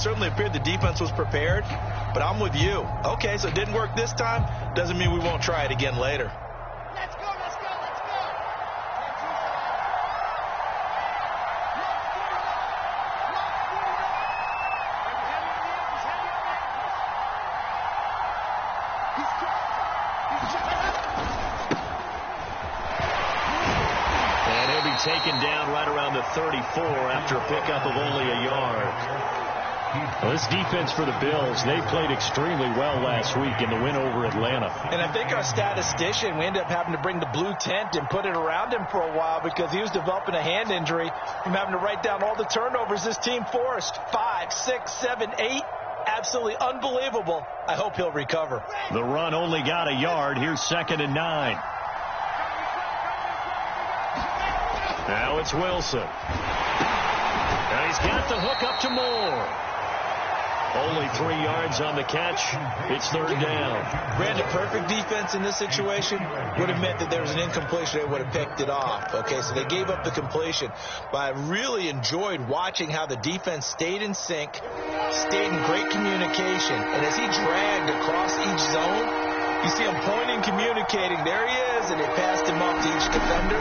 certainly appeared the defense was prepared, but I'm with you. Okay, so it didn't work this time. Doesn't mean we won't try it again later. Let's go, let's go, let's go. And he'll be taken down right around the 34 after a pickup of only a yard. Well, this defense for the Bills, they played extremely well last week in the win over Atlanta. And I think our statistician, we ended up having to bring the blue tent and put it around him for a while because he was developing a hand injury from having to write down all the turnovers this team forced. 5, 6, 7, 8. Absolutely unbelievable. I hope he'll recover. The run only got a yard. Here's 2nd and 9. Now it's Wilson. And he's got the hook up to Moore. Only 3 yards on the catch. It's 3rd down. Brandon, perfect defense in this situation would have meant that there was an incompletion. They would have picked it off. Okay, so they gave up the completion. But I really enjoyed watching how the defense stayed in sync, stayed in great communication. And as he dragged across each zone, you see him pointing, communicating. There he is, and they passed him off to each defender.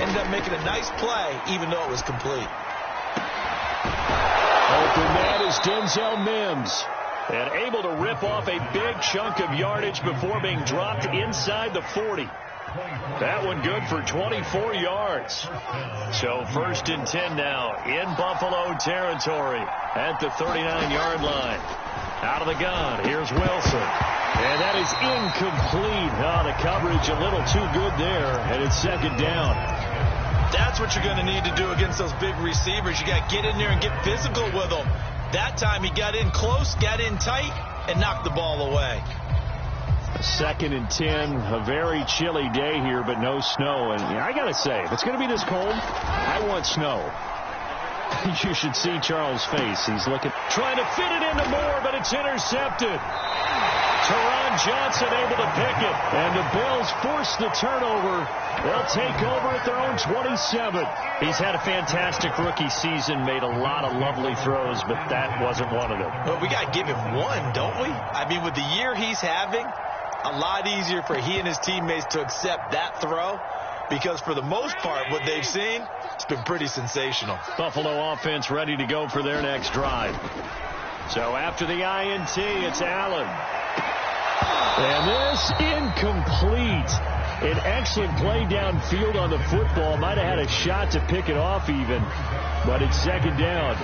Ended up making a nice play, even though it was complete. Open that is Denzel Mims. And able to rip off a big chunk of yardage before being dropped inside the 40. That one good for 24 yards. So 1st and 10 now in Buffalo territory at the 39-yard line. Out of the gun, here's Wilson. And that is incomplete. Oh, the coverage a little too good there, and it's 2nd down. That's what you're going to need to do against those big receivers. You got to get in there and get physical with them. That time he got in close, got in tight, and knocked the ball away. 2nd and 10, a very chilly day here, but no snow. And I got to say, if it's going to be this cold, I want snow. You should see Charles' face. He's looking, trying to fit it into Moore, but it's intercepted. Teron Johnson able to pick it, and the Bills force the turnover. They'll take over at their own 27. He's had a fantastic rookie season, made a lot of lovely throws, but that wasn't one of them. Well, we got to give him one, don't we? I mean, with the year he's having, a lot easier for he and his teammates to accept that throw, because for the most part, what they've seen, it's been pretty sensational. Buffalo offense ready to go for their next drive. So after the INT, it's Allen. And this incomplete. An excellent play downfield on the football. Might have had a shot to pick it off even, but it's 2nd down.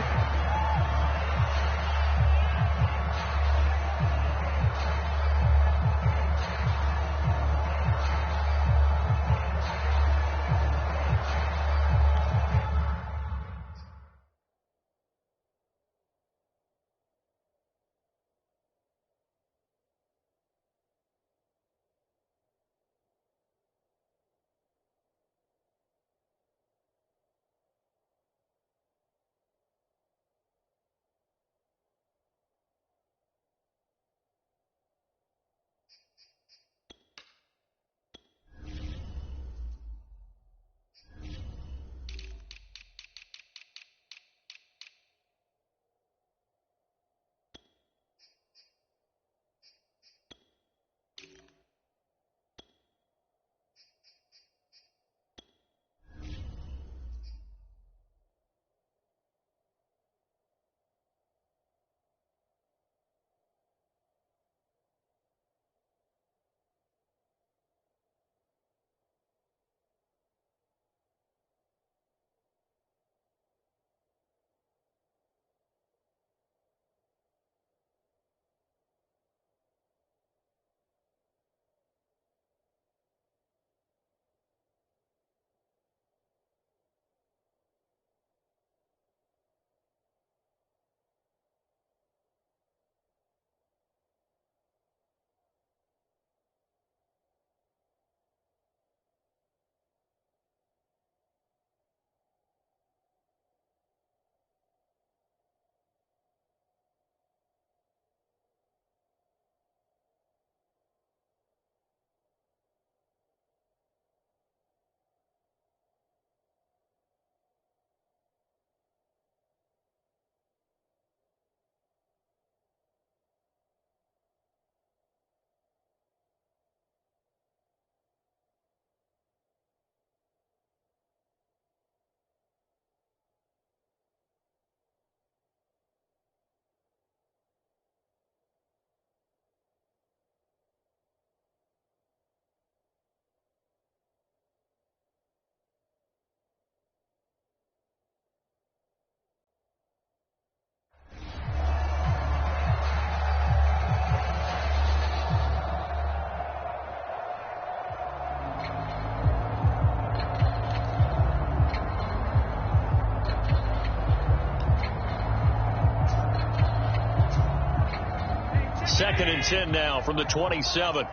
2nd and 10 now from the 27.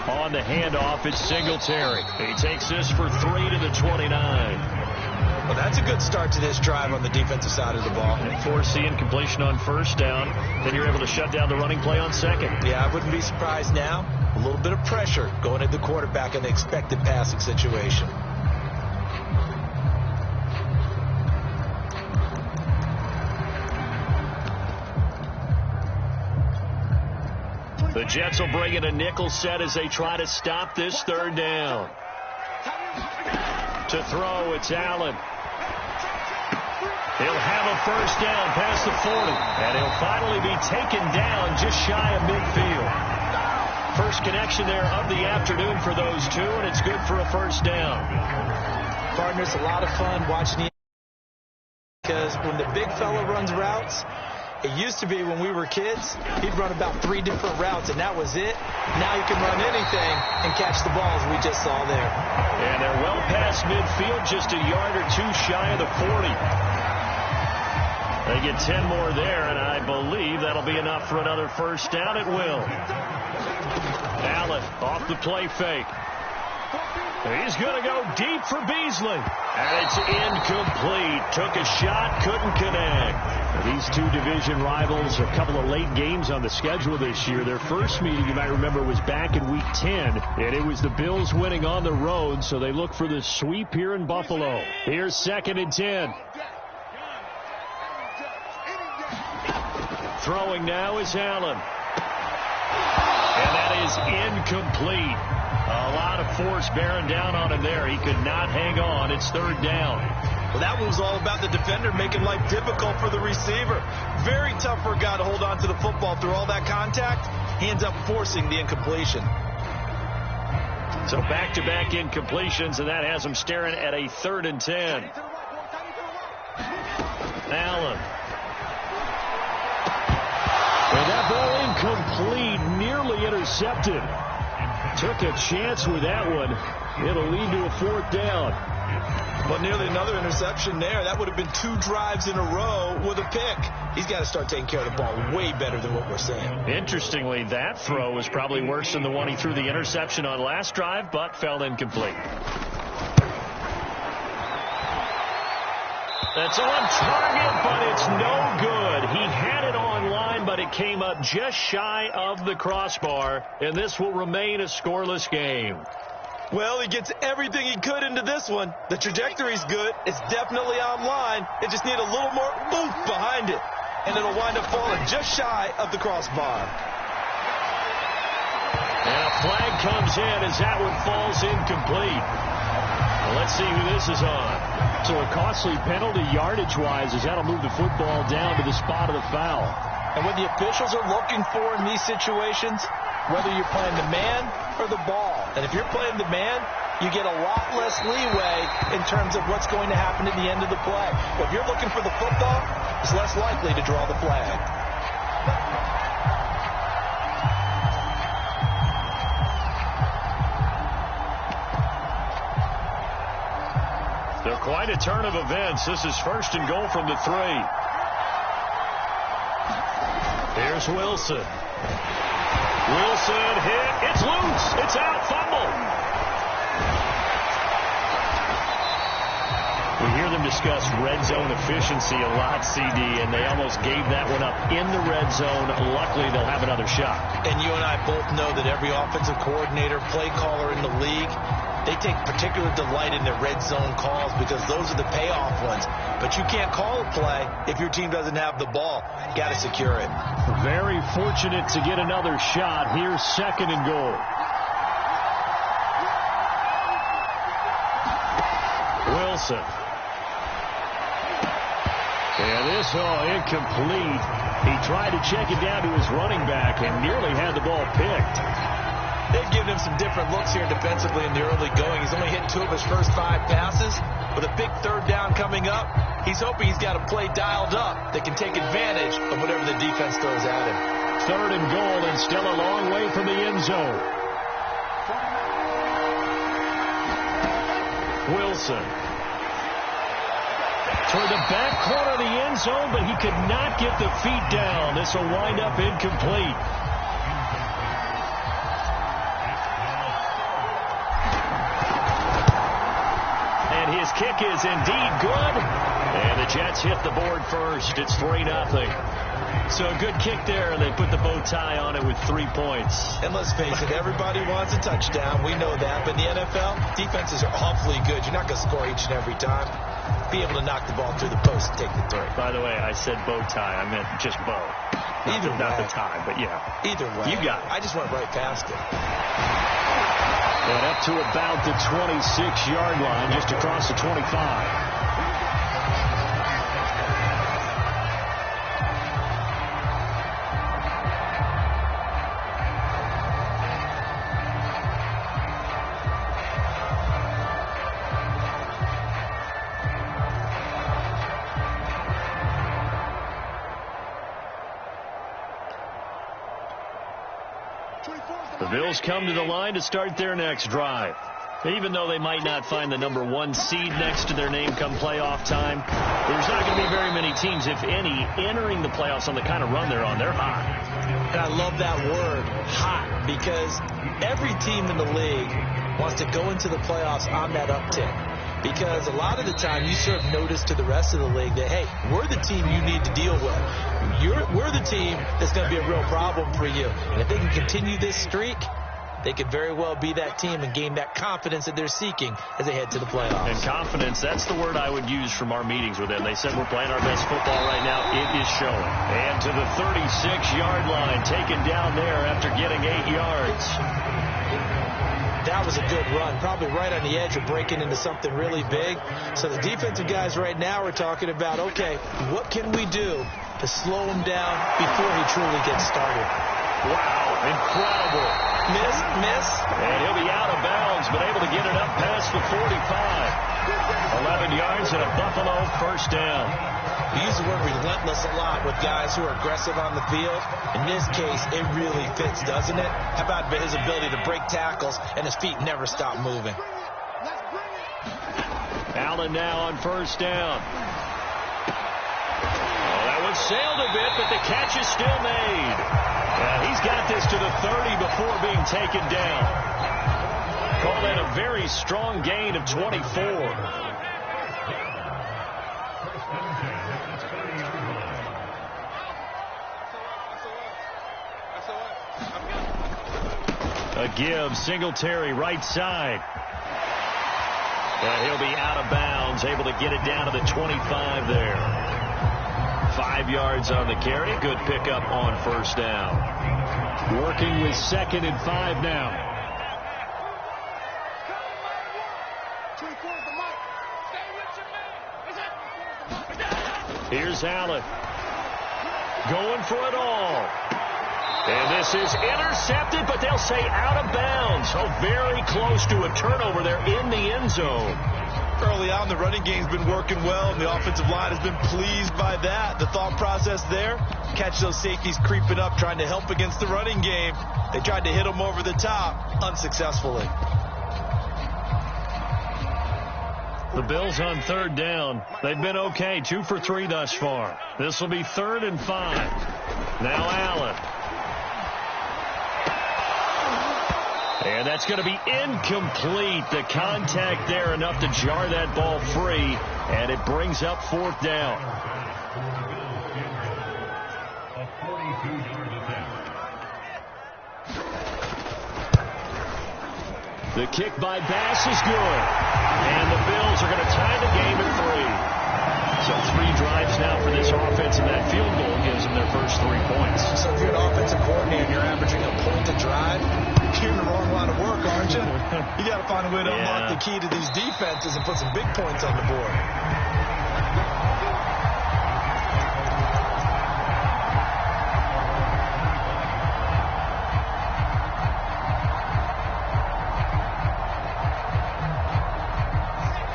On the handoff, it's Singletary. He takes this for 3 to the 29. Well, that's a good start to this drive on the defensive side of the ball. And force the incompletion on 1st down. Then you're able to shut down the running play on 2nd. Yeah, I wouldn't be surprised now. A little bit of pressure going at the quarterback in the expected passing situation. The Jets will bring in a nickel set as they try to stop this 3rd down. To throw, it's Allen. He'll have a 1st down past the 40. And he'll finally be taken down just shy of midfield. First connection there of the afternoon for those two, and it's good for a 1st down. Partners, a lot of fun watching the because when the big fella runs routes, it used to be when we were kids, he'd run about 3 different routes, and that was it. Now he can run anything and catch the balls we just saw there. And they're well past midfield, just a yard or two shy of the 40. They get 10 more there, and I believe that'll be enough for another 1st down. It will. Allen off the play fake. He's going to go deep for Beasley. And it's incomplete. Took a shot, couldn't connect. These two division rivals, a couple of late games on the schedule this year. Their first meeting, you might remember, was back in Week 10. And it was the Bills winning on the road, so they look for the sweep here in Buffalo. Here's 2nd and 10. Throwing now is Allen. And that is incomplete. A lot of force bearing down on him there. He could not hang on. It's 3rd down. Well, that one was all about the defender making life difficult for the receiver. Very tough for a guy to hold on to the football through all that contact. He ends up forcing the incompletion. So back-to-back incompletions, and that has him staring at a 3rd and 10. Allen. And that ball incomplete, nearly intercepted. Took a chance with that one. It'll lead to a 4th down. Well, nearly another interception there. That would have been 2 drives in a row with a pick. He's got to start taking care of the ball way better than what we're seeing. Interestingly, that throw was probably worse than the one he threw the interception on last drive, but fell incomplete. That's on target, but it's no good. He had it on line, but it came up just shy of the crossbar, and this will remain a scoreless game. Well, he gets everything he could into this one. The trajectory's good. It's definitely on line. It just needs a little more oomph behind it, and it'll wind up falling just shy of the crossbar. And a flag comes in as that one falls incomplete. Well, let's see who this is on. So a costly penalty yardage-wise as that'll move the football down to the spot of the foul. And what the officials are looking for in these situations, whether you're playing the man or the ball. And if you're playing the man, you get a lot less leeway in terms of what's going to happen at the end of the play. But if you're looking for the football, it's less likely to draw the flag. They're quite a turn of events. This is 1st and goal from the 3. Here's Wilson. Wilson hit. It's loose. It's out. Fumble. We hear them discuss red zone efficiency a lot, CD, and they almost gave that one up in the red zone. Luckily, they'll have another shot. And you and I both know that every offensive coordinator, play caller in the league, they take particular delight in their red zone calls because those are the payoff ones. But you can't call a play if your team doesn't have the ball. Got to secure it. Very fortunate to get another shot. Here's 2nd and goal. Wilson. And this, incomplete. He tried to check it down to his running back and nearly had the ball picked. They've given him some different looks here defensively in the early going. He's only hit 2 of his first 5 passes. With a big 3rd down coming up, he's hoping he's got a play dialed up that can take advantage of whatever the defense throws at him. 3rd and goal and still a long way from the end zone. Wilson. toward the back corner of the end zone, but he could not get the feet down. This will wind up incomplete. And his kick is indeed good. And the Jets hit the board first. It's 3-0. So a good kick there, and they put the bow tie on it with 3 points. And let's face it, everybody wants a touchdown. We know that. But in the NFL, defenses are awfully good. You're not going to score each and every time. Be able to knock the ball through the post and take the 3. By the way, I said bow tie. I meant just bow. Not the tie, but yeah. Either way. You got it. I just went right past it. And up to about the 26-yard line, just across the 25. The Bills come to the line to start their next drive. Even though they might not find the number 1 seed next to their name come playoff time, there's not going to be very many teams, if any, entering the playoffs on the kind of run they're on. They're hot. And I love that word, hot, because every team in the league wants to go into the playoffs on that uptick. Because a lot of the time you serve notice to the rest of the league that, hey, we're the team you need to deal with. We're the team that's going to be a real problem for you. And if they can continue this streak, they could very well be that team and gain that confidence that they're seeking as they head to the playoffs. And confidence, that's the word I would use from our meetings with them. They said we're playing our best football right now. It is showing. And to the 36-yard line, taken down there after getting 8 yards. That was a good run, probably right on the edge of breaking into something really big. So the defensive guys right now are talking about, okay, what can we do to slow him down before he truly gets started? Wow, incredible. Miss. And he'll be out of bounds, but able to get it up past the 45. 11 yards and a Buffalo first down. We use the word relentless a lot with guys who are aggressive on the field. In this case, it really fits, doesn't it? How about his ability to break tackles and his feet never stop moving? Allen now on first down. Oh, that one sailed a bit, but the catch is still made. He's got this to the 30 before being taken down. Call that a very strong gain of 24. A give, Singletary right side. And he'll be out of bounds, able to get it down to the 25 there. 5 yards on the carry. Good pickup on first down. Working with 2nd and 5 now. Here's Allen. Going for it all. And this is intercepted, but they'll say out of bounds. So very close to a turnover there in the end zone. Early on, the running game's been working well, and the offensive line has been pleased by that. The thought process there, catch those safeties creeping up, trying to help against the running game. They tried to hit them over the top, unsuccessfully. The Bills on 3rd down. They've been okay, 2 for 3 thus far. This will be 3rd and 5. Now Allen. And that's going to be incomplete. The contact there enough to jar that ball free, and it brings up 4th down. The kick by Bass is good. And the Bills are going to tie the game at 3. So 3 drives now for this offense, and that field goal gives them their first 3 points. So if you're an offensive coordinator and you're averaging a point a drive, you're in the wrong line of work, aren't you? You got to find a way to unlock the key to these defenses and put some big points on the board.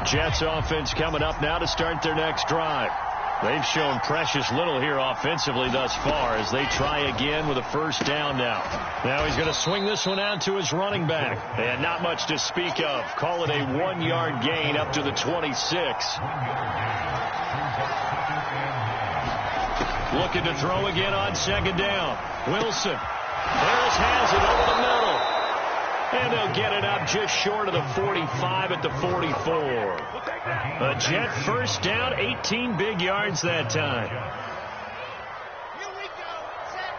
Jets offense coming up now to start their next drive. They've shown precious little here offensively thus far as they try again with a first down now. Now he's going to swing this one out to his running back. And not much to speak of. Call it a 1-yard gain up to the 26. Looking to throw again on second down. Wilson. Harris has it over the middle. And they'll get it up just short of the 45 at the 44. A Jet first down, 18 big yards that time. Here we go. Set.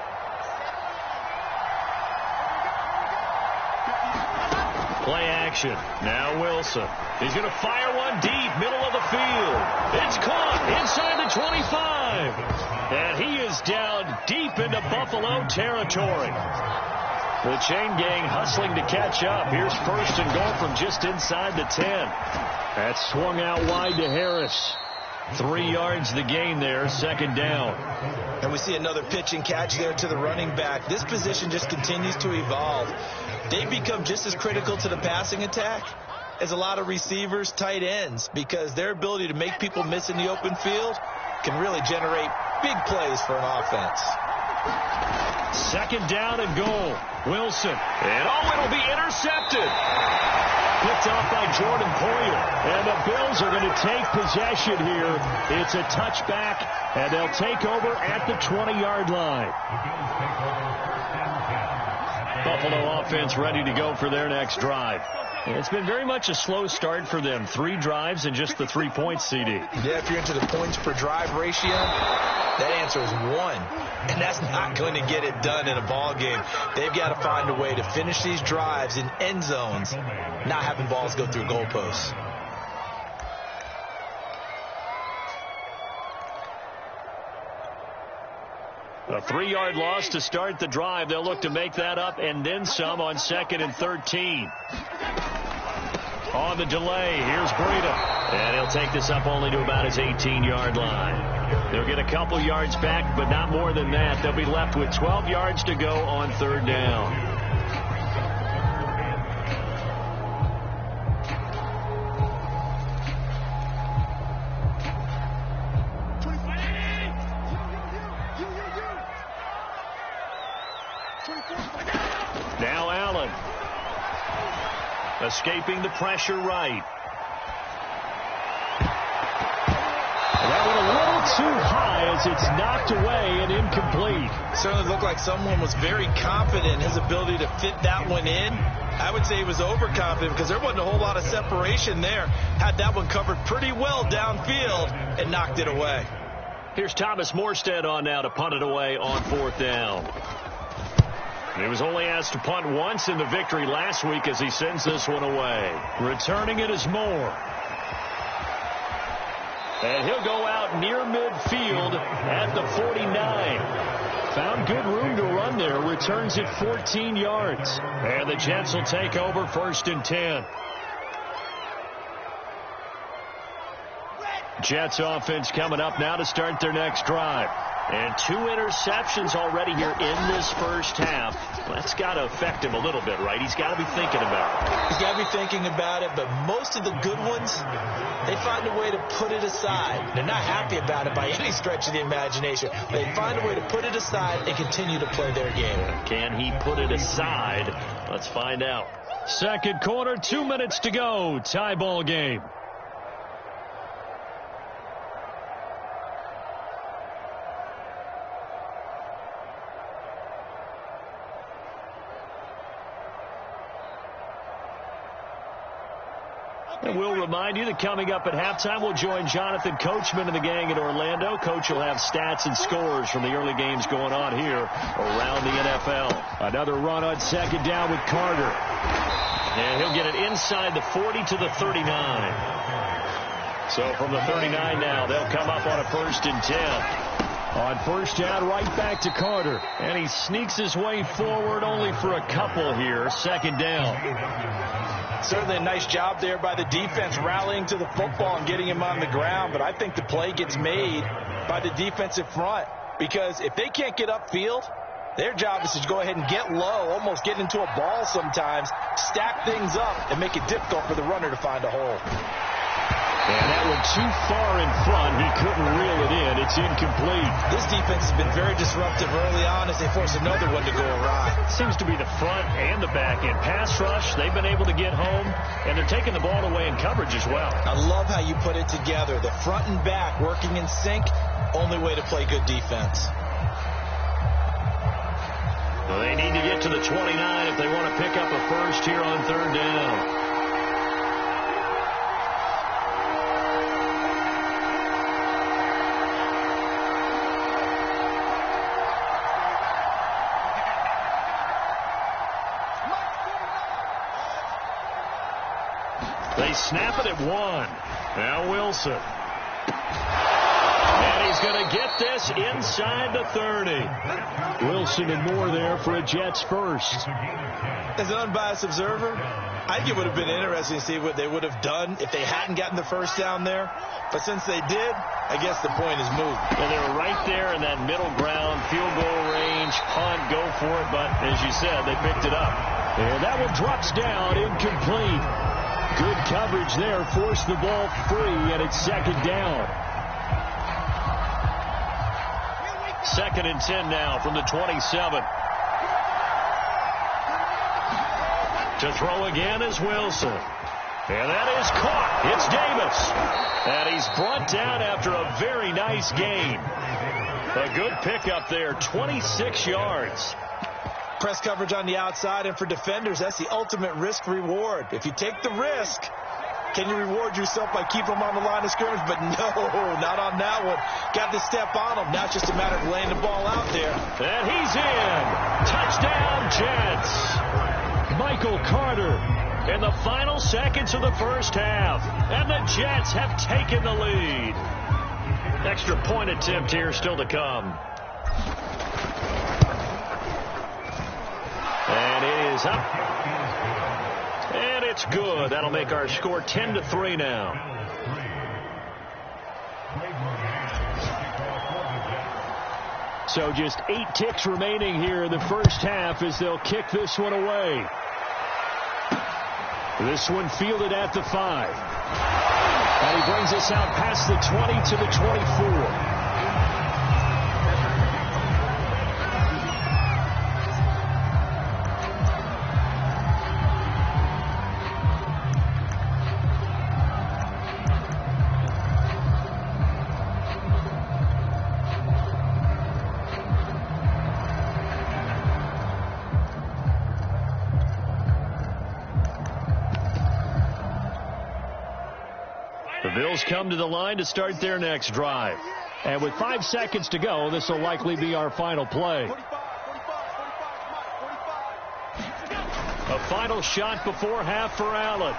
Play action. Now Wilson. He's going to fire one deep, middle of the field. It's caught inside the 25. And he is down deep into Buffalo territory. The chain gang hustling to catch up. Here's first and goal from just inside the 10. That's swung out wide to Harris. 3 yards the gain there, second down. And we see another pitch and catch there to the running back. This position just continues to evolve. They become just as critical to the passing attack as a lot of receivers, tight ends, because their ability to make people miss in the open field can really generate big plays for an offense. Second down and goal. Wilson. And it'll be intercepted. Picked off by Jordan Poyer. And the Bills are going to take possession here. It's a touchback, and they'll take over at the 20-yard line. Buffalo offense ready to go for their next drive. It's been very much a slow start for them. 3 drives and just the 3 points, CD. Yeah, if you're into the points per drive ratio, that answer is 1. And that's not going to get it done in a ball game. They've got to find a way to finish these drives in end zones, not having balls go through goalposts. A 3-yard loss to start the drive. They'll look to make that up and then some on 2nd and 13. On the delay, here's Breida. And he'll take this up only to about his 18-yard line. They'll get a couple yards back, but not more than that. They'll be left with 12 yards to go on 3rd down. Now Allen. Escaping the pressure right. That one a little too high as it's knocked away and incomplete. Certainly looked like someone was very confident in his ability to fit that one in. I would say he was overconfident because there wasn't a whole lot of separation there. Had that one covered pretty well downfield and knocked it away. Here's Thomas Morstead on now to punt it away on 4th down. He was only asked to punt once in the victory last week as he sends this one away. Returning it is Moore. And he'll go out near midfield at the 49. Found good room to run there. Returns it 14 yards. And the Jets will take over 1st and 10. Jets offense coming up now to start their next drive. And 2 interceptions already here in this first half. That's got to affect him a little bit, right? He's got to be thinking about it. He's got to be thinking about it, but most of the good ones, they find a way to put it aside. They're not happy about it by any stretch of the imagination. They find a way to put it aside and continue to play their game. Can he put it aside? Let's find out. Second quarter, 2 minutes to go. Tie ball game. And we'll remind you that coming up at halftime, we'll join Jonathan Coachman and the gang in Orlando. Coach will have stats and scores from the early games going on here around the NFL. Another run on second down with Carter. And he'll get it inside the 40 to the 39. So from the 39 now, they'll come up on a 1st and 10. On 1st down, right back to Carter. And he sneaks his way forward only for a couple here. 2nd down. Certainly a nice job there by the defense rallying to the football and getting him on the ground. But I think the play gets made by the defensive front. Because if they can't get upfield, their job is to go ahead and get low, almost get into a ball sometimes, stack things up, and make it difficult for the runner to find a hole. And that one too far in front. He couldn't reel it in, It's incomplete. This defense has been very disruptive early on as they force another one to go awry. Seems to be the front and the back end. Pass rush, they've been able to get home, and they're taking the ball away in coverage as well. I love how you put it together. The front and back working in sync, only way to play good defense. Well, they need to get to the 29 if they want to pick up a first here on third down. They snap it at 1. Now Wilson. And he's going to get this inside the 30. Wilson and more there for a Jets first. As an unbiased observer, I think it would have been interesting to see what they would have done if they hadn't gotten the first down there. But since they did, I guess the point is moot. Well, they were right there in that middle ground, field goal range, punt, go for it. But as you said, they picked it up. And that one drops down, incomplete. Good coverage there, forced the ball free, and it's second down. 2nd and 10 now from the 27. To throw again is Wilson. And that is caught. It's Davis. And he's brought down after a very nice gain. A good pickup there, 26 yards. Press coverage on the outside, and for defenders, that's the ultimate risk-reward. If you take the risk, can you reward yourself by keeping them on the line of scrimmage? But no, not on that one. Got to step on them. Now it's just a matter of laying the ball out there. And he's in. Touchdown, Jets. Michael Carter in the final seconds of the first half. And the Jets have taken the lead. Extra point attempt here still to come. And it is up. And it's good. That'll make our score 10-3 now. So just 8 ticks remaining here in the first half as they'll kick this one away. This one fielded at the 5. And he brings us out past the 20 to the 24. Bills come to the line to start their next drive. And with 5 seconds to go, this will likely be our final play. A final shot before half for Allen.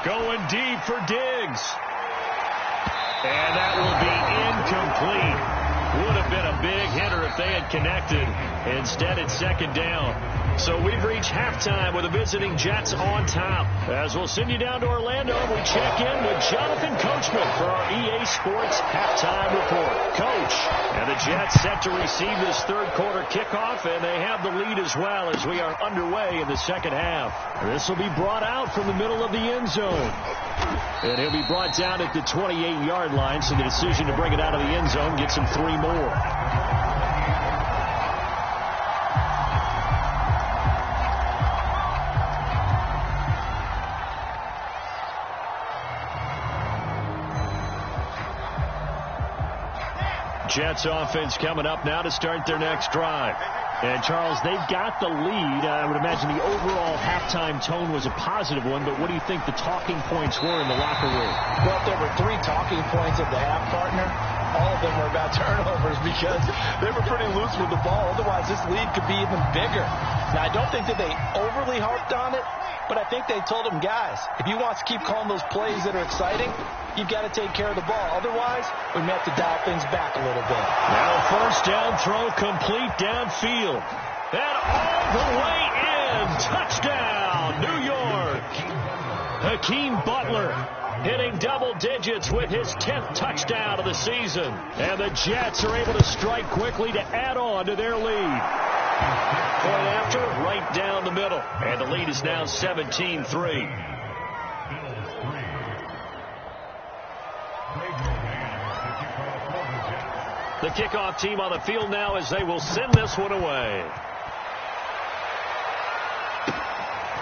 Going deep for Diggs. And that will be incomplete. Would have been a big hitter if they had connected. Instead, it's second down. So we've reached halftime with the visiting Jets on top. As we'll send you down to Orlando, we check in with Jonathan Coachman for our EA Sports halftime report. Coach, and the Jets set to receive this third quarter kickoff, and they have the lead as well as we are underway in the second half. This will be brought out from the middle of the end zone. And he'll be brought down at the 28-yard line, so the decision to bring it out of the end zone gets him 3 more. Jets offense coming up now to start their next drive. And, Charles, they've got the lead. I would imagine the overall halftime tone was a positive one, but what do you think the talking points were in the locker room? Well, if there were 3 talking points of the half, partner, all of them were about turnovers because they were pretty loose with the ball. Otherwise, this lead could be even bigger. Now, I don't think that they overly harped on it, but I think they told them, guys, if you want to keep calling those plays that are exciting, you've got to take care of the ball. Otherwise, we may have to dial things back a little bit. Now first down throw complete downfield. And all the way in. Touchdown, New York. Hakeem Butler hitting double digits with his 10th touchdown of the season. And the Jets are able to strike quickly to add on to their lead. Point after, right down the middle. And the lead is now 17-3. The kickoff team on the field now as they will send this one away.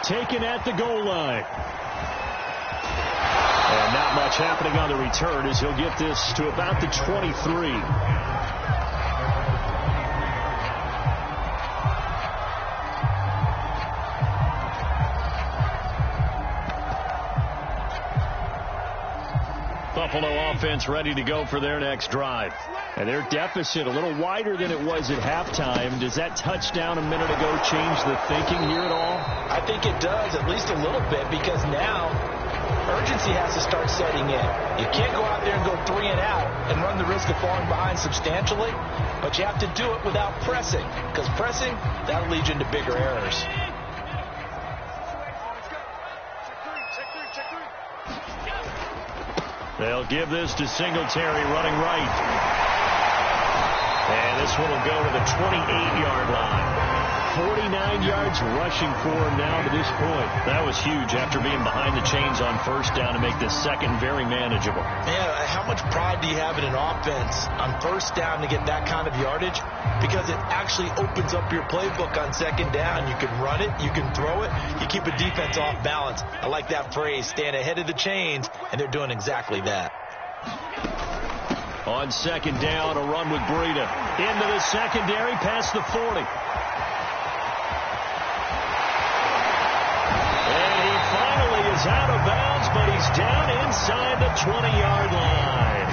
Taken at the goal line. And not much happening on the return as he'll get this to about the 23. Buffalo offense ready to go for their next drive. And their deficit a little wider than it was at halftime. Does that touchdown a minute ago change the thinking here at all? I think it does, at least a little bit, because now urgency has to start setting in. You can't go out there and go 3 and out and run the risk of falling behind substantially, but you have to do it without pressing, because pressing, that'll lead you into bigger errors. They'll give this to Singletary running right. And this one will go to the 28-yard line. 49 yards rushing for him now to this point. That was huge after being behind the chains on first down to make this second very manageable. Yeah, how much pride do you have in an offense on first down to get that kind of yardage? Because it actually opens up your playbook on second down. You can run it, you can throw it, you keep a defense off balance. I like that phrase, stand ahead of the chains, and they're doing exactly that. On second down, a run with Breida. Into the secondary, past the 40. And he finally is out of bounds, but he's down inside the 20-yard line.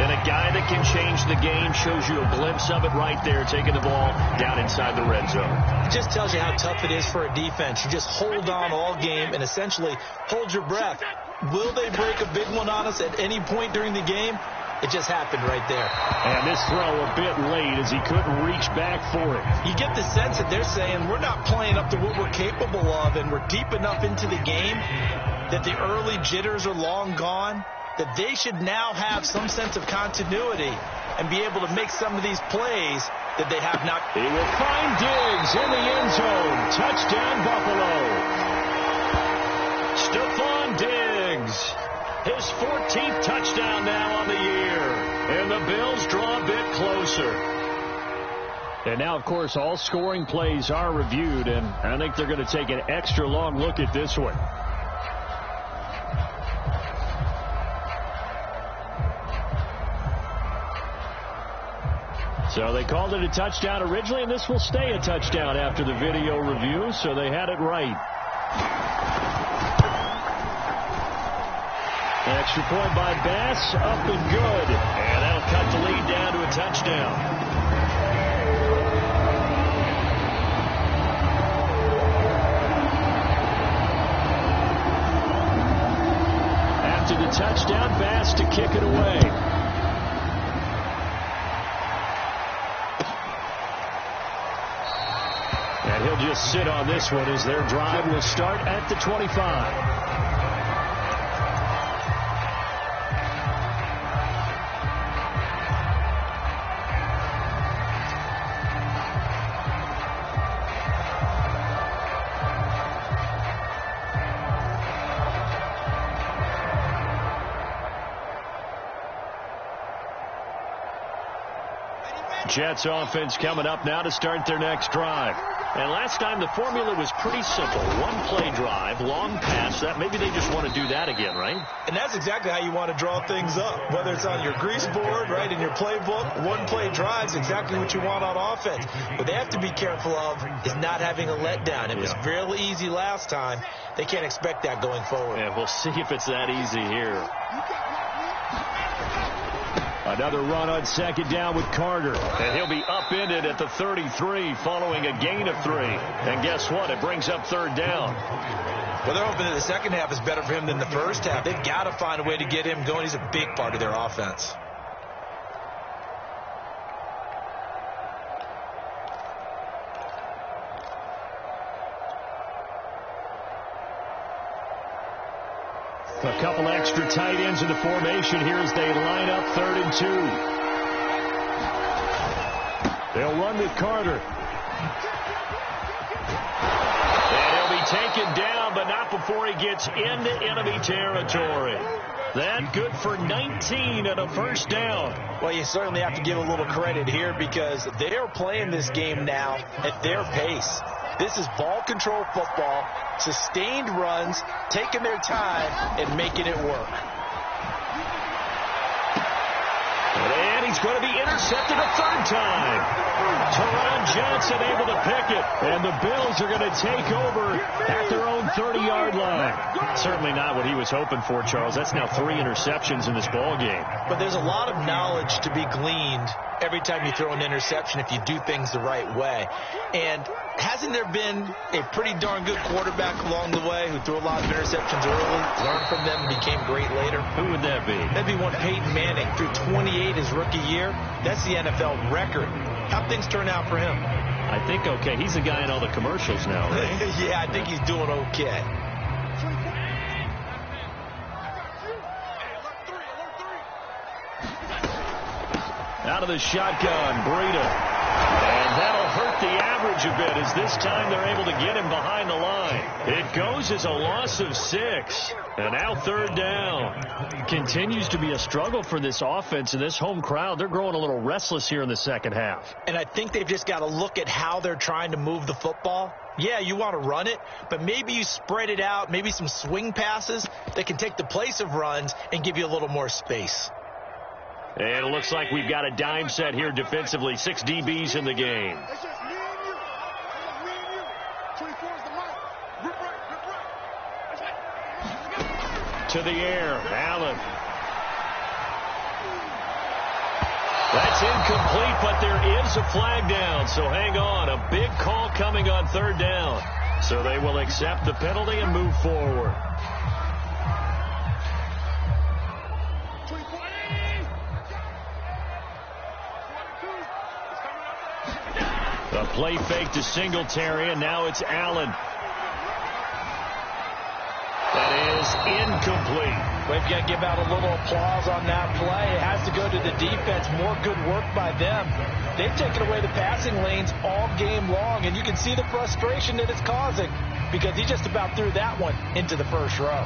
And a guy that can change the game, shows you a glimpse of it right there, taking the ball down inside the red zone. It just tells you how tough it is for a defense. You just hold on all game and essentially hold your breath. Will they break a big one on us at any point during the game? It just happened right there. And this throw a bit late as he couldn't reach back for it. You get the sense that they're saying we're not playing up to what we're capable of, and we're deep enough into the game that the early jitters are long gone, that they should now have some sense of continuity and be able to make some of these plays that they have not. He will find Diggs in the end zone. Touchdown, Buffalo. Stephon Diggs, his 14th touchdown now on the year, and the Bills draw a bit closer. And now, of course, all scoring plays are reviewed, and I think they're going to take an extra long look at this one. So they called it a touchdown originally, and this will stay a touchdown after the video review, so they had it right. An extra point by Bass, up and good. And that'll cut the lead down to a touchdown. After the touchdown, Bass to kick it away. And he'll just sit on this one as their drive will start at the 25. Jets offense coming up now to start their next drive. And last time the formula was pretty simple. One play drive, long pass. That maybe they just want to do that again, right? And that's exactly how you want to draw things up. Whether it's on your grease board, right, in your playbook, one play drive is exactly what you want on offense. What they have to be careful of is not having a letdown. It was fairly easy last time. They can't expect that going forward. Yeah, we'll see if it's that easy here. Another run on second down with Carter. And he'll be upended at the 33 following a gain of 3. And guess what? It brings up third down. Well, they're hoping that the second half is better for him than the first half. They've got to find a way to get him going. He's a big part of their offense. A couple extra tight ends in the formation here as they line up 3rd and 2. They'll run with Carter. And he'll be taken down, but not before he gets into enemy territory. That good for 19 and a first down. Well, you certainly have to give a little credit here because they are playing this game now at their pace. This is ball control football, sustained runs, taking their time, and making it work. And he's going to be intercepted a third time. Teron Johnson able to pick it. And the Bills are going to take over at their own 30-yard line. Certainly not what he was hoping for, Charles. That's now 3 interceptions in this ball game. But there's a lot of knowledge to be gleaned every time you throw an interception if you do things the right way. And hasn't there been a pretty darn good quarterback along the way who threw a lot of interceptions early, learned from them, and became great later? Who would that be? That'd be one Peyton Manning. Threw 28 his rookie year. That's the NFL record. How'd things turn out for him? I think okay. He's the guy in all the commercials now, right? Yeah, I think he's doing okay. Out of the shotgun, Breida. And that'll hurt the average a bit as this time they're able to get him behind the line. It goes as a loss of 6. And now third down. Continues to be a struggle for this offense and this home crowd. They're growing a little restless here in the second half. And I think they've just got to look at how they're trying to move the football. Yeah, you want to run it, but maybe you spread it out, maybe some swing passes that can take the place of runs and give you a little more space. And it looks like we've got a dime set here defensively. 6 DBs in the game. To the air, Allen. That's incomplete, but there is a flag down, so hang on. A big call coming on third down. So they will accept the penalty and move forward. A play fake to Singletary, and now it's Allen. That is incomplete. We've got to give out a little applause on that play. It has to go to the defense. More good work by them. They've taken away the passing lanes all game long, and you can see the frustration that it's causing because he just about threw that one into the first row.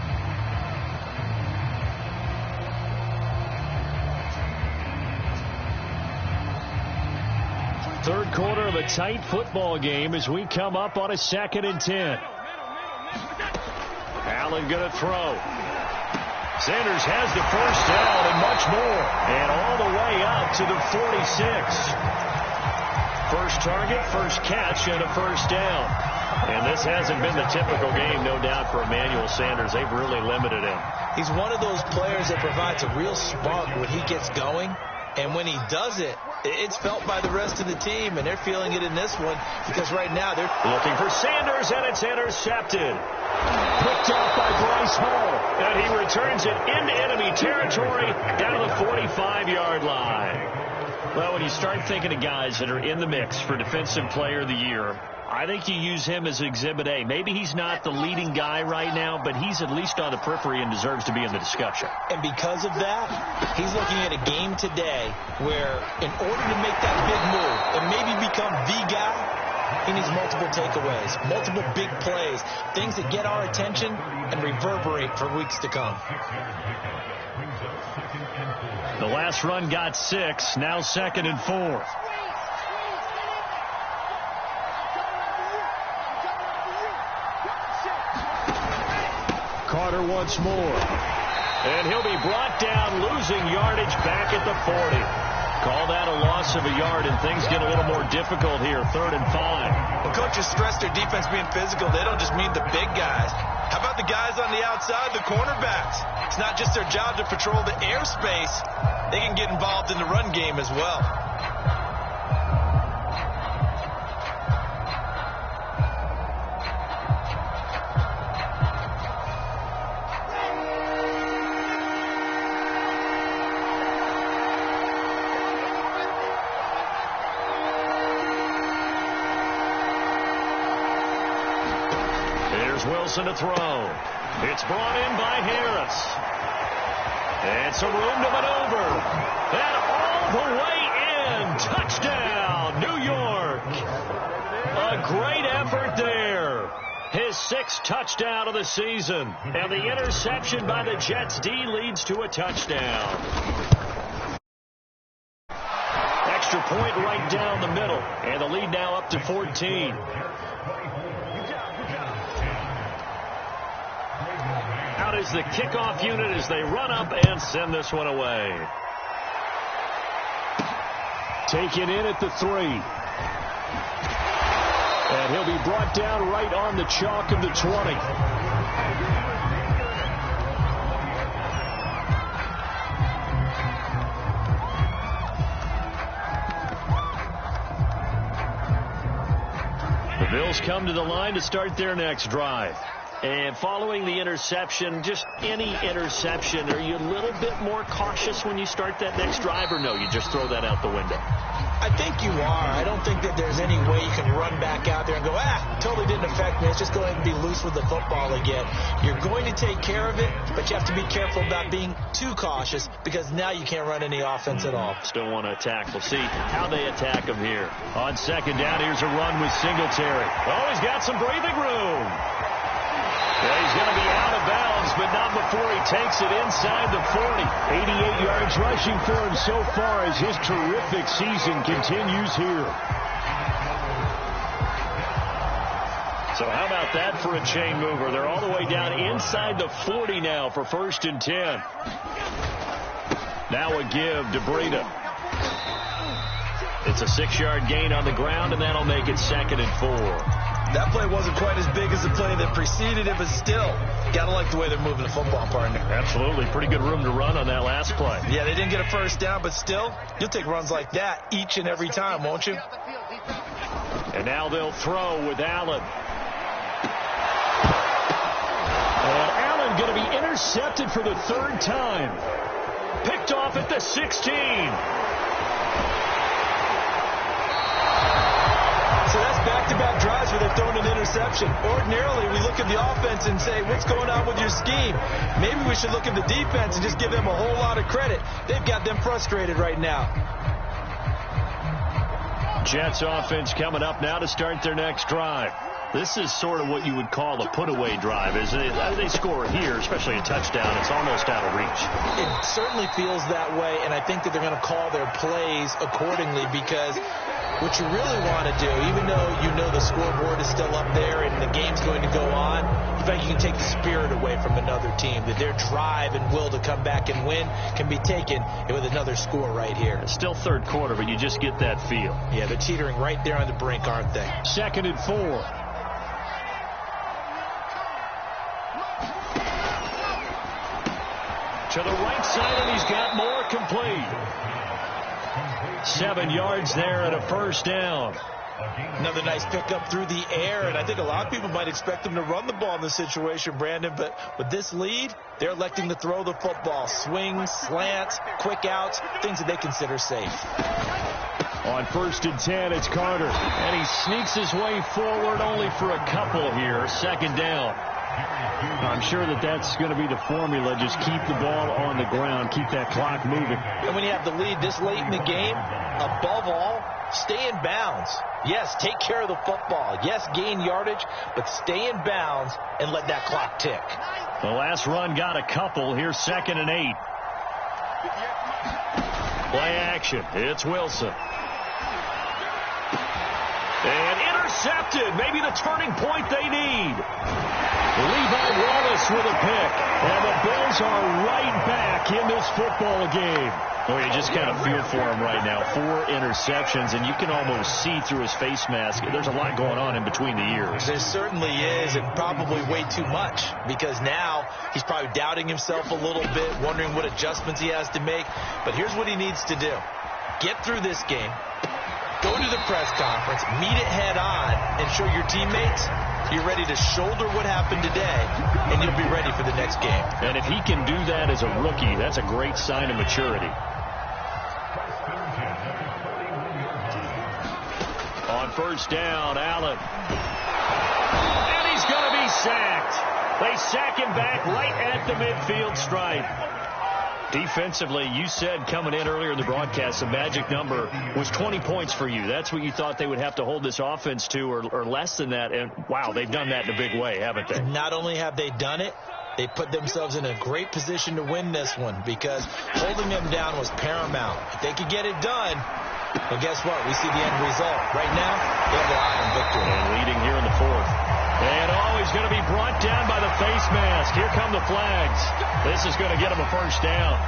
Third quarter of a tight football game as we come up on a 2nd and 10. Allen going to throw. Sanders has the first down and much more. And all the way out to the 46. First target, first catch, and a first down. And this hasn't been the typical game, no doubt, for Emmanuel Sanders. They've really limited him. He's one of those players that provides a real spark when he gets going. And when he does it, it's felt by the rest of the team, and they're feeling it in this one because right now they're looking for Sanders, and it's intercepted. Picked off by Bryce Hall, and he returns it into enemy territory down to the 45-yard line. Well, when you start thinking of guys that are in the mix for Defensive Player of the Year, I think you use him as Exhibit A. Maybe he's not the leading guy right now, but he's at least on the periphery and deserves to be in the discussion. And because of that, he's looking at a game today where in order to make that big move and maybe become the guy, he needs multiple takeaways, multiple big plays, things that get our attention and reverberate for weeks to come. The last run got 6, now 2nd and 4. Carter once more. And he'll be brought down, losing yardage back at the 40. Call that a loss of a yard, and things get a little more difficult here, 3rd and 5. When coaches stress their defense being physical, they don't just mean the big guys. How about the guys on the outside, the cornerbacks? It's not just their job to patrol the airspace. They can get involved in the run game as well. Wilson to throw. It's brought in by Harris. And some room to maneuver. And all the way in. Touchdown, New York. A great effort there. His 6th touchdown of the season. And the interception by the Jets D leads to a touchdown. Extra point right down the middle. And the lead now up to 14. Out is the kickoff unit as they run up and send this one away. Taken in at the 3. And he'll be brought down right on the chalk of the 20. The Bills come to the line to start their next drive. And following the interception, just any interception, are you a little bit more cautious when you start that next drive, or no, you just throw that out the window? I think you are. I don't think that there's any way you can run back out there and go, totally didn't affect me. Let's just go ahead and be loose with the football again. You're going to take care of it, but you have to be careful about being too cautious because now you can't run any offense at all. Still want to attack. We'll see how they attack him here. On second down, here's a run with Singletary. Oh, he's got some breathing room. Yeah, he's going to be out of bounds, but not before he takes it inside the 40. 88 yards rushing for him so far as his terrific season continues here. So how about that for a chain mover? They're all the way down inside the 40 now for 1st and 10. Now a give to Breida. It's a 6-yard gain on the ground, and that'll make it 2nd and 4. That play wasn't quite as big as the play that preceded it, but still, got to like the way they're moving the football, partner. Absolutely. Pretty good room to run on that last play. Yeah, they didn't get a first down, but still, you'll take runs like that each and every time, won't you? And now they'll throw with Allen. And Allen going to be intercepted for the 3rd time. Picked off at the 16. So that's back-to-back drives where they've thrown an interception. Ordinarily, we look at the offense and say, what's going on with your scheme? Maybe we should look at the defense and just give them a whole lot of credit. They've got them frustrated right now. Jets offense coming up now to start their next drive. This is sort of what you would call a put-away drive, isn't it? They score here, especially a touchdown. It's almost out of reach. It certainly feels that way, and I think that they're going to call their plays accordingly because what you really want to do, even though you know the scoreboard is still up there and the game's going to go on, in fact, you can take the spirit away from another team, that their drive and will to come back and win can be taken with another score right here. It's still 3rd quarter, but you just get that feel. Yeah, they're teetering right there on the brink, aren't they? 2nd and 4. To the right side, and he's got more complete. 7 yards there and a 1st down. Another nice pickup through the air, and I think a lot of people might expect them to run the ball in this situation, Brandon, but with this lead, they're electing to throw the football. Swings, slants, quick outs, things that they consider safe. On 1st and 10, it's Carter, and he sneaks his way forward only for a couple here. 2nd down. I'm sure that that's going to be the formula. Just keep the ball on the ground. Keep that clock moving. And when you have the lead this late in the game, above all, stay in bounds. Yes, take care of the football. Yes, gain yardage, but stay in bounds and let that clock tick. The last run got a couple. Here's 2nd and 8. Play action. It's Wilson. And intercepted. Maybe the turning point they need. Levi Wallace with a pick. And the Bills are right back in this football game. Well, you just kind of feel for him right now. 4 interceptions, and you can almost see through his face mask. There's a lot going on in between the ears. There certainly is, and probably way too much, because now he's probably doubting himself a little bit, wondering what adjustments he has to make. But here's what he needs to do. Get through this game. Go to the press conference, meet it head on, and show your teammates you're ready to shoulder what happened today, and you'll be ready for the next game. And if he can do that as a rookie, that's a great sign of maturity. On 1st down, Allen. And he's going to be sacked. They sack him back right at the midfield stripe. Defensively, you said coming in earlier in the broadcast, the magic number was 20 points for you. That's what you thought they would have to hold this offense to, or less than that. And, wow, they've done that in a big way, haven't they? Not only have they done it, they put themselves in a great position to win this one because holding them down was paramount. If they could get it done, well, guess what? We see the end result. Right now, they have their eye on victory. And leading here in the fourth. And he's going to be brought down by the face mask. Here come the flags. This is going to get him a first down.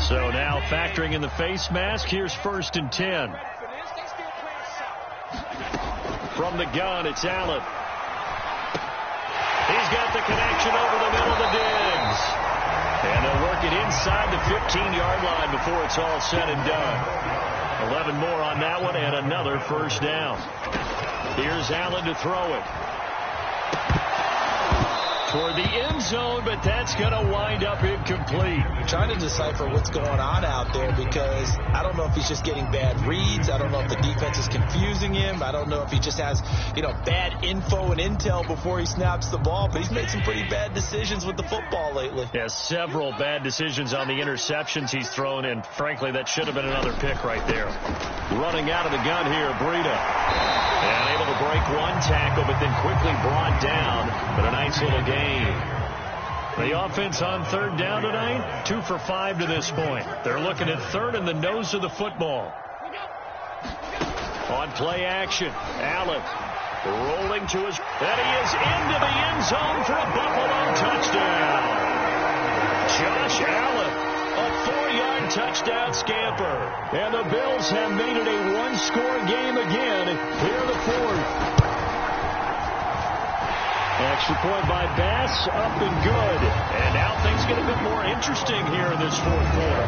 So now factoring in the face mask, here's 1st and 10. From the gun, it's Allen. He's got the connection over the middle to Diggs. And they'll work it inside the 15-yard line before it's all said and done. 11 more on that one and another first down. Here's Allen to throw it. Toward the end zone, but that's going to wind up incomplete. I'm trying to decipher what's going on out there because I don't know if he's just getting bad reads. I don't know if the defense is confusing him. I don't know if he just has, bad info and intel before he snaps the ball. But he's made some pretty bad decisions with the football lately. Yeah, several bad decisions on the interceptions he's thrown, and frankly, that should have been another pick right there. Running out of the gun here, Breida. And able to break one tackle, but then quickly brought down. But a nice little gain. The offense on 3rd down tonight, 2 for 5 to this point. They're looking at 3rd and the nose of the football. On play action, Allen rolling to his, and he is into the end zone for a Buffalo touchdown. Josh Allen. A 4-yard touchdown scamper. And the Bills have made it a one-score game again here in the fourth. Extra point by Bass, up and good. And now things get a bit more interesting here in this fourth quarter.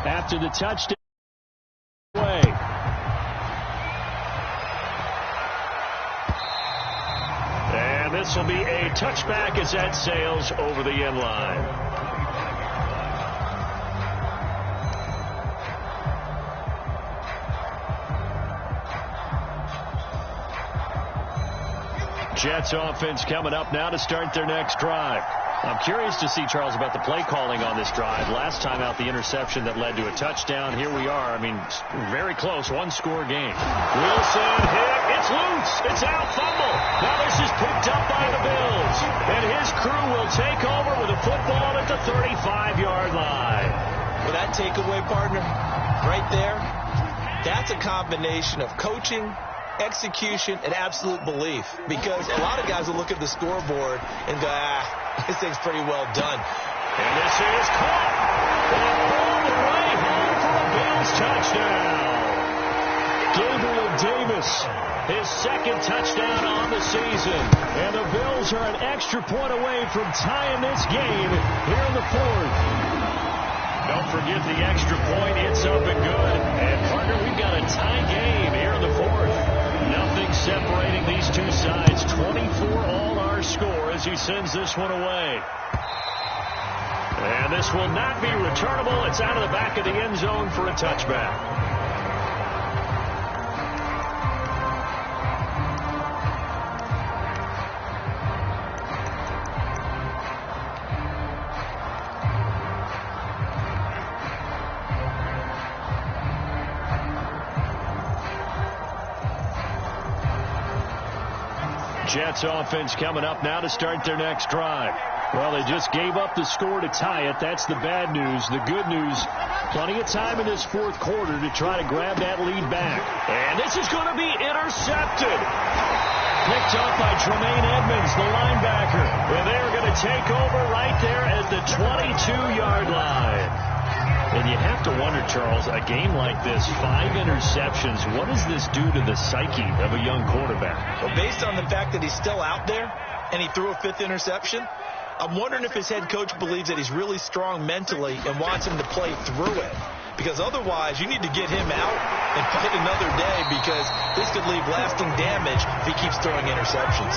After the touchdown away. And this will be a touchback as that sails over the end line. Jets offense coming up now to start their next drive. I'm curious to see, Charles, about the play calling on this drive. Last time out, the interception that led to a touchdown. Here we are. I mean, very close, one-score game. Wilson hit. It's loose. It's out. Fumble. Now this is picked up by the Bills. And his crew will take over with a football at the 35-yard line. Well, that takeaway, partner, right there, that's a combination of coaching, execution, and absolute belief. Because a lot of guys will look at the scoreboard and go, this thing's pretty well done. And this is caught. And all the way home for a Bills touchdown. Gabriel Davis, his 2nd touchdown on the season. And the Bills are an extra point away from tying this game here in the fourth. Don't forget the extra point. It's up and good. And, partner, we've got a tie game here in the fourth. Nothing separating these two sides. 24 all our score as he sends this one away. And this will not be returnable. It's out of the back of the end zone for a touchback. Jets offense coming up now to start their next drive. Well, they just gave up the score to tie it. That's the bad news. The good news, plenty of time in this fourth quarter to try to grab that lead back. And this is going to be intercepted. Picked up by Tremaine Edmonds, the linebacker. And they're going to take over right there at the 22-yard line. And you have to wonder, Charles, a game like this, 5 interceptions, what does this do to the psyche of a young quarterback? Well, based on the fact that he's still out there and he threw a 5th interception, I'm wondering if his head coach believes that he's really strong mentally and wants him to play through it. Because otherwise, you need to get him out and fight another day, because this could leave lasting damage if he keeps throwing interceptions.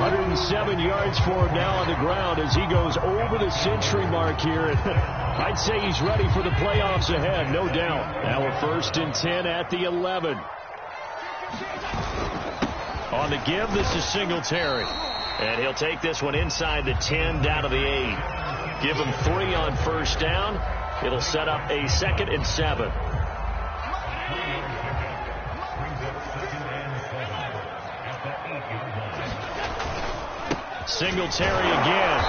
107 yards for him now on the ground as he goes over the century mark here. I'd say he's ready for the playoffs ahead, no doubt. Now a 1st and 10 at the 11. On the give, this is Singletary. And he'll take this one inside the 10 down to the 8. Give him 3 on 1st down. It'll set up a 2nd and 7. Singletary again.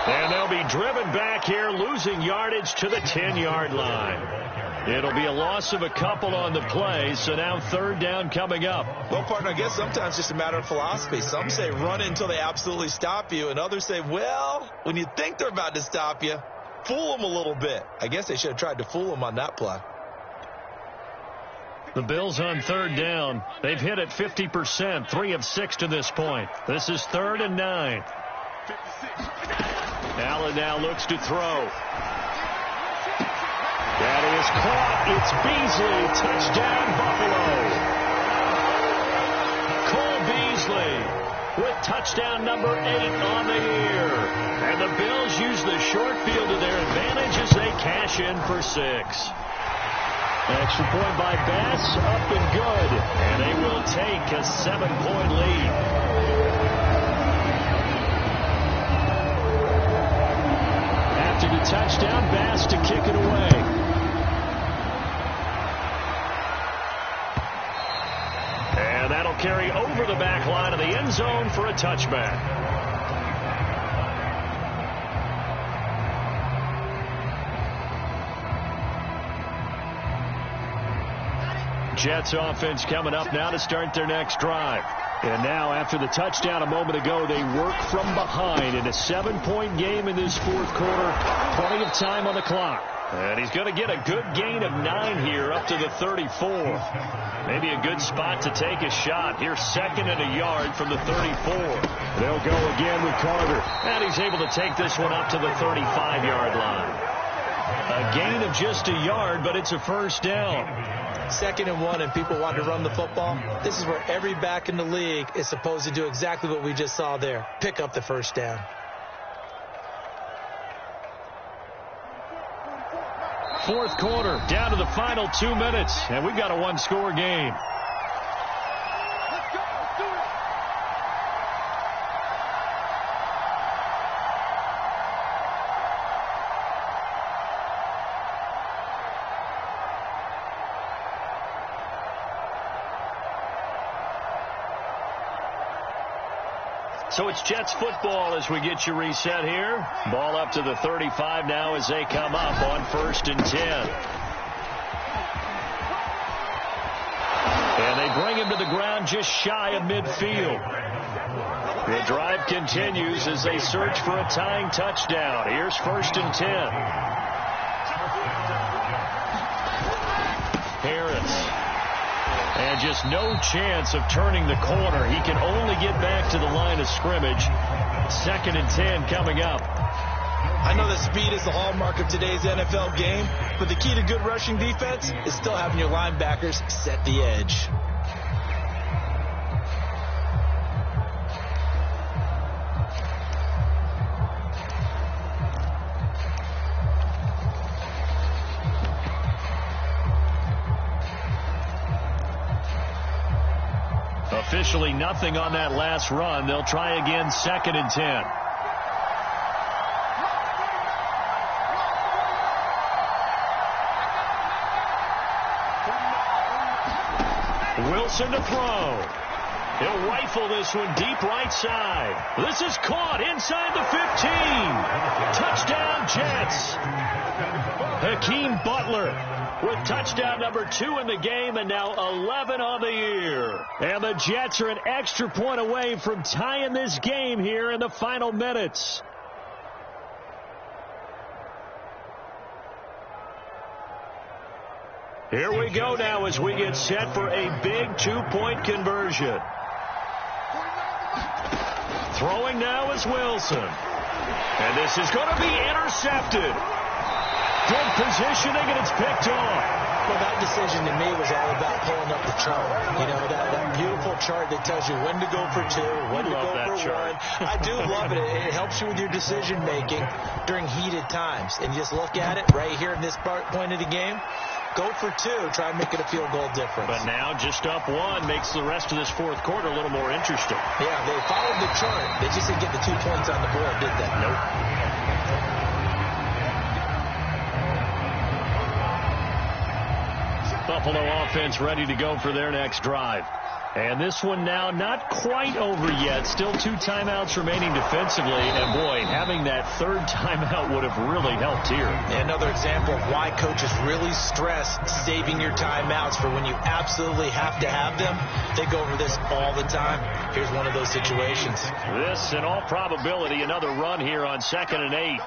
And they'll be driven back here, losing yardage to the 10-yard line. It'll be a loss of a couple on the play, so now 3rd down coming up. Well, partner, I guess sometimes it's just a matter of philosophy. Some say run until they absolutely stop you, and others say, well, when you think they're about to stop you, fool them a little bit. I guess they should have tried to fool them on that play. The Bills on 3rd down. They've hit it 50%, 3 of 6 to this point. This is 3rd and 9. Allen now looks to throw. That is caught. It's Beasley. Touchdown, Buffalo. Cole Beasley with touchdown number 8 on the year. And the Bills use the short field to their advantage as they cash in for 6. Extra point by Bass, up and good. And they will take a 7-point lead. After the touchdown, Bass to kick it away. And that'll carry over the back line of the end zone for a touchback. Jets offense coming up now to start their next drive. And now, after the touchdown a moment ago, they work from behind in a 7-point game in this 4th quarter. Plenty of time on the clock. And he's going to get a good gain of 9 here up to the 34. Maybe a good spot to take a shot. Here's 2nd and a yard from the 34. They'll go again with Carter. And he's able to take this one up to the 35-yard line. A gain of just a yard, but it's a 1st down. 2nd and 1, and people want to run the football. This is where every back in the league is supposed to do exactly what we just saw there. Pick up the 1st down. 4th quarter, down to the final 2 minutes, and we've got a 1-score game. So it's Jets football as we get you reset here. Ball up to the 35 now as they come up on 1st and 10. And they bring him to the ground just shy of midfield. The drive continues as they search for a tying touchdown. Here's 1st and 10. Harris. And just no chance of turning the corner. He can only get back to the line of scrimmage. 2nd and 10 coming up. I know that speed is the hallmark of today's NFL game, but the key to good rushing defense is still having your linebackers set the edge. Officially nothing on that last run. They'll try again, 2nd and 10. Wilson to throw. He'll rifle this one deep right side. This is caught inside the 15. Touchdown, Jets. Hakeem Butler with touchdown number 2 in the game, and now 11 on the year. And the Jets are an extra point away from tying this game here in the final minutes. Here we go now as we get set for a big two-point conversion. Throwing now is Wilson. And this is going to be intercepted. Good positioning, and it's picked off. Well, that decision to me was all about pulling up the chart. You know, that beautiful chart that tells you when to go for two, when to go for one. I do love it. It helps you with your decision-making during heated times. And you just look at it right here in this point of the game. Go for two. Try and make it a field goal difference. But now just up one makes the rest of this fourth quarter a little more interesting. Yeah, they followed the chart. They just didn't get the 2 points on the board, did they? Nope. Buffalo offense ready to go for their next drive. And this one now not quite over yet. Still 2 timeouts remaining defensively. And, boy, having that third timeout would have really helped here. Another example of why coaches really stress saving your timeouts for when you absolutely have to have them. They go over this all the time. Here's one of those situations. This, in all probability, another run here on 2nd and 8.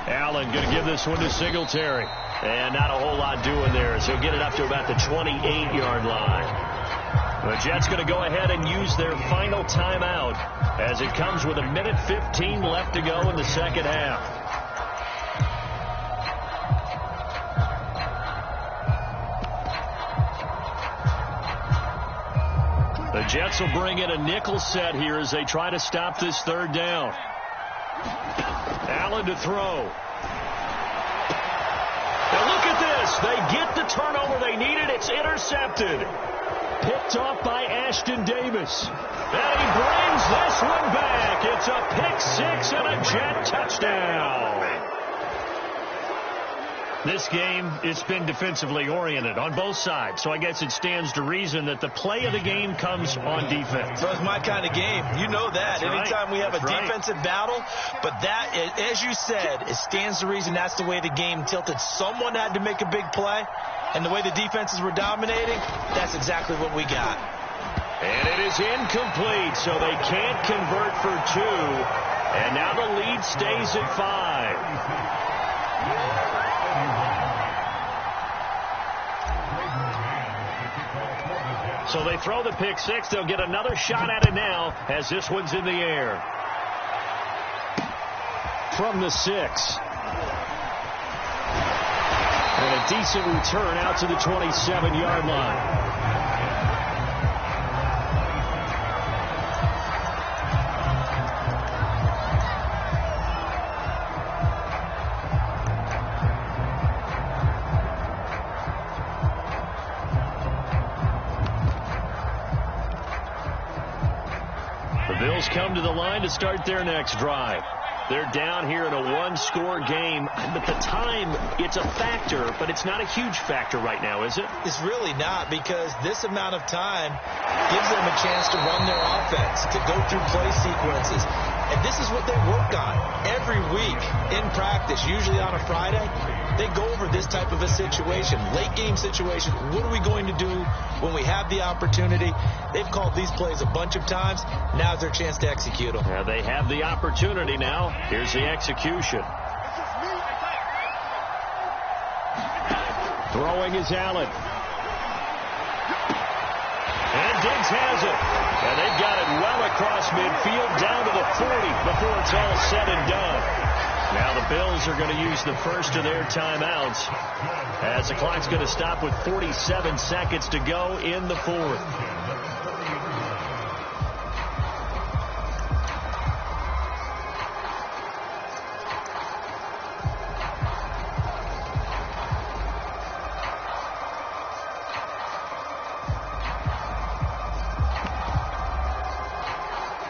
Allen going to give this one to Singletary. And not a whole lot doing there, so he'll get it up to about the 28-yard line. The Jets going to go ahead and use their final timeout as it comes with 1:15 left to go in the second half. The Jets will bring in a nickel set here as they try to stop this third down. Allen to throw. Now look at this. They get the turnover they needed. It's intercepted. Picked off by Ashton Davis. And he brings this one back. It's a pick six and a Jet touchdown. This game, it's been defensively oriented on both sides, so I guess it stands to reason that the play of the game comes on defense. So it's my kind of game. You know that. Anytime we have a defensive battle, but that, as you said, it stands to reason that's the way the game tilted. Someone had to make a big play, and the way the defenses were dominating, that's exactly what we got. And it is incomplete, so they can't convert for two, and now the lead stays at 5. So they throw the pick six. They'll get another shot at it now as this one's in the air. From the 6. And a decent return out to the 27-yard line. Bills come to the line to start their next drive. They're down here in a one-score game. But the time, it's a factor, but it's not a huge factor right now, is it? It's really not, because this amount of time gives them a chance to run their offense, to go through play sequences. And this is what they work on every week in practice, usually on a Friday. They go over this type of a situation, late-game situation. What are we going to do when we have the opportunity? They've called these plays a bunch of times. Now's their chance to execute them. Yeah, they have the opportunity now. Here's the execution. Throwing is Allen. And Diggs has it. And they've got it well across midfield down to the 40 before it's all said and done. Now the Bills are going to use the first of their timeouts as the clock's going to stop with 47 seconds to go in the fourth.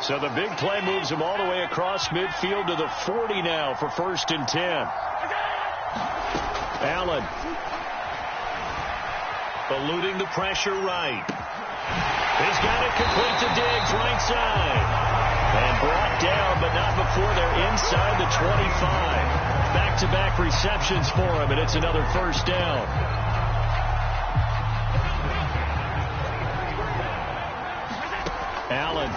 So the big play moves him all the way across midfield to the 40 now for 1st and 10. Allen eluding the pressure right. He's got it complete to Diggs, right side. And brought down, but not before they're inside the 25. Back-to-back receptions for him, and it's another first down. Allen.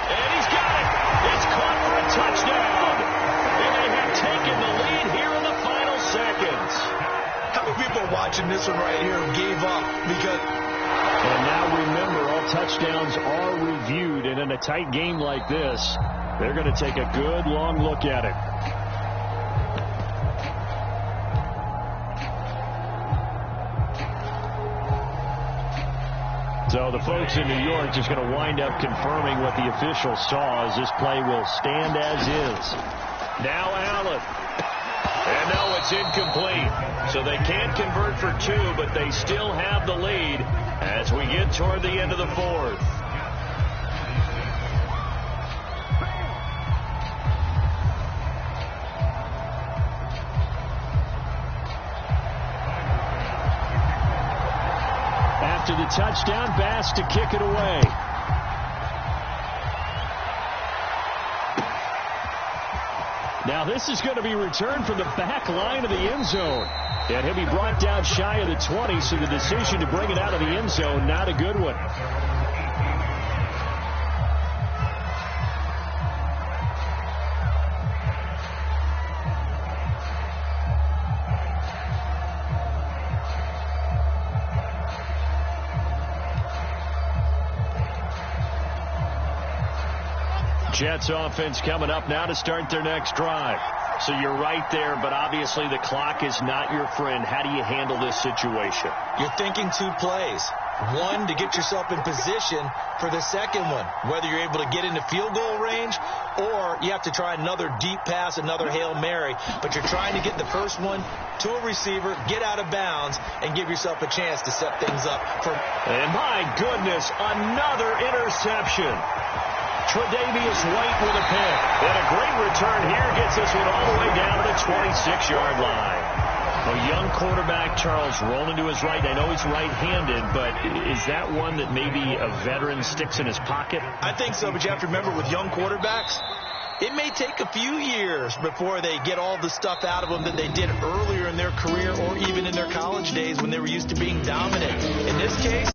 And he's got it. It's caught for a touchdown. And they have watching this one right here, gave up because... And now remember, all touchdowns are reviewed, and in a tight game like this, they're going to take a good long look at it. So the folks in New York just going to wind up confirming what the officials saw, as this play will stand as is. Now Allen. And no, it's incomplete. So they can't convert for 2, but they still have the lead as we get toward the end of the fourth. After the touchdown, Bass to kick it away. Now this is going to be returned from the back line of the end zone. And he'll be brought down shy of the 20, so the decision to bring it out of the end zone, not a good one. Jets offense coming up now to start their next drive. So you're right there, but obviously the clock is not your friend. How do you handle this situation? You're thinking 2 plays. One, to get yourself in position for the second one, whether you're able to get into field goal range or you have to try another deep pass, another Hail Mary. But you're trying to get the first one to a receiver, get out of bounds, and give yourself a chance to set things up for... And my goodness, another interception. Tre'Davious White with a pick. And a great return here gets this one all the way down to the 26-yard line. A young quarterback, Charles, rolling to his right. I know he's right-handed, but is that one that maybe a veteran sticks in his pocket? I think so, but you have to remember with young quarterbacks, it may take a few years before they get all the stuff out of them that they did earlier in their career or even in their college days when they were used to being dominant. In this case,